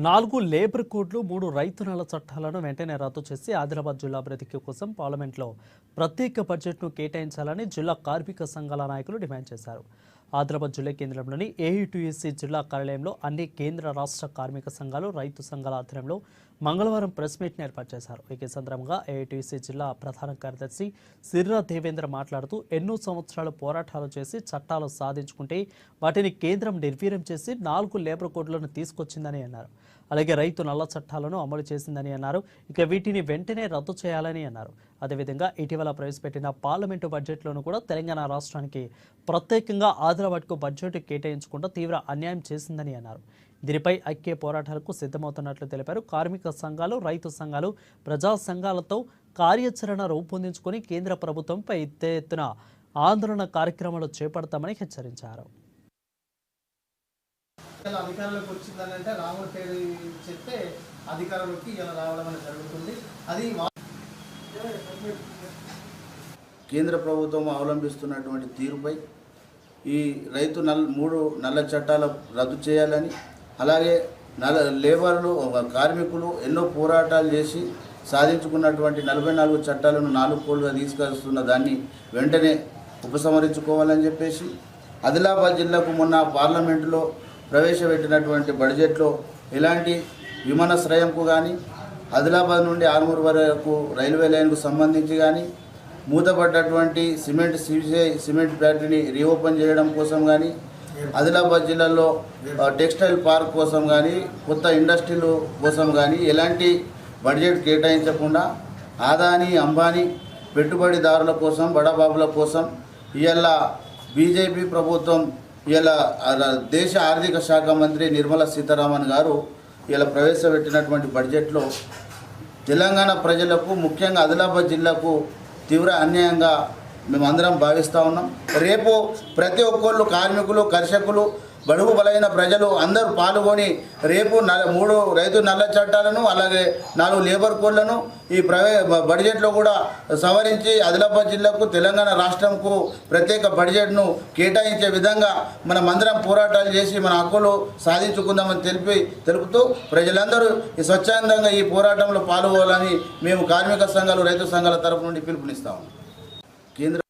4 labour కోడ్లు 3 రైతు నల్ల చట్టాలను వెంటనే రద్దు చేసి ఆదిలాబాద్ జిల్లా అభివృద్ధి కోసం పార్లమెంట్లో ప్రత్యేక బడ్జెట్ను కేటాయించాలని జిల్లా కార్మిక సంఘాల నాయకులు డిమాండ్ చేశారు. ఆదిలాబాద్ జిల్లా కేంద్రంలోని ఏఐటీయూసీ జిల్లా కార్యాలయంలో అన్ని కేంద్ర రాష్ట్ర కార్మిక సంఘాలు రైతు సంఘాల ఆధ్వర్యంలో మంగళవారం ప్రెస్ మీట్ను ఏర్పాటు చేశారు. ఈ సందర్భంగా ఏఐటీయూసీ జిల్లా ప్రధాన కార్యదర్శి సిర్రా దేవేంద్ర మాట్లాడుతూ ఎన్నో సంవత్సరాలు పోరాటాలు చేసి చట్టాలు సాధించుకుంటే వాటిని కేంద్రం నిర్వీర్యం చేసి 4 లేబర్ కోడ్లను తీసుకొచ్చిందని అన్నారు. అలాగే రైతు నల్ల చట్టాలను అమలు చేసిందని అన్నారు. ఇక వీటిని వెంటనే రద్దు చేయాలని అన్నారు. అదేవిధంగా ఇటీవల ప్రవేశపెట్టిన పార్లమెంటు బడ్జెట్లోనూ కూడా తెలంగాణ రాష్ట్రానికి ప్రత్యేకంగా ఆదిలాబాద్కు బడ్జెట్ కేటాయించకుండా తీవ్ర అన్యాయం చేసిందని అన్నారు. దీనిపై ఐక్య పోరాటాలకు సిద్ధమవుతున్నట్లు తెలిపారు. కార్మిక సంఘాలు, రైతు సంఘాలు, ప్రజా సంఘాలతో కార్యాచరణ రూపొందించుకొని కేంద్ర ప్రభుత్వంపై ఎత్తున ఆందోళన కార్యక్రమాలు చేపడతామని హెచ్చరించారు. అధికారంలోకి వచ్చిందని అంటే రాముడి పేరు చెప్తే అధికారంలోకి ఇలా రావడం అనేది జరుగుతుంది. అది కేంద్ర ప్రభుత్వం అవలంబిస్తున్నటువంటి తీరుపై ఈ రైతు 3 నల్ల చట్టాలు రద్దు చేయాలని, అలాగే లేబర్లు కార్మికులు ఎన్నో పోరాటాలు చేసి సాధించుకున్నటువంటి 44 చట్టాలను 4 కోడ్లుగా తీసుకొస్తున్న దాన్ని వెంటనే ఉపసంహరించుకోవాలని చెప్పేసి, ఆదిలాబాద్ జిల్లాకు మొన్న పార్లమెంటులో ప్రవేశపెట్టినటువంటి బడ్జెట్లో ఎలాంటి విమానాశ్రయంకు కానీ, ఆదిలాబాద్ నుండి ఆర్మూర్ వరకు రైల్వే లైన్కు సంబంధించి కానీ, మూతపడ్డటువంటి సిమెంట్ ఫ్యాక్టరీని రీఓపెన్ చేయడం కోసం కానీ, ఆదిలాబాద్ జిల్లాలో టెక్స్టైల్ పార్క్ కోసం కానీ, కొత్త ఇండస్ట్రీలు కోసం కానీ ఎలాంటి బడ్జెట్ కేటాయించకుండా ఆదాని అంబానీ పెట్టుబడిదారుల కోసం, బడాబాబుల కోసం ఇవాళ బీజేపీ ప్రభుత్వం ఇలా దేశ ఆర్థిక శాఖ మంత్రి నిర్మలా సీతారామన్ గారు ఇలా ప్రవేశపెట్టినటువంటి బడ్జెట్లో తెలంగాణ ప్రజలకు, ముఖ్యంగా ఆదిలాబాద్ జిల్లాకు తీవ్ర అన్యాయంగా మేమందరం భావిస్తూ ఉన్నాం. రేపు ప్రతి ఒక్కళ్ళు కార్మికులు, కర్షకులు, బడుగు బలైన ప్రజలు అందరూ పాల్గొని రేపు 3 రైతు నల్ల చట్టాలను, అలాగే 4 లేబర్ కోడ్లను ఈ బడ్జెట్లో కూడా సవరించి ఆదిలాబాద్ జిల్లాకు, తెలంగాణ రాష్ట్రంకు ప్రత్యేక బడ్జెట్ను కేటాయించే విధంగా మనమందరం పోరాటాలు చేసి మన హక్కులు సాధించుకుందామని తెలుపుతూ ప్రజలందరూ ఈ స్వచ్ఛందంగా ఈ పోరాటంలో పాల్గొనాలని మేము కార్మిక సంఘాలు, రైతు సంఘాల తరపు నుండి పిలుపునిస్తాము. కేంద్ర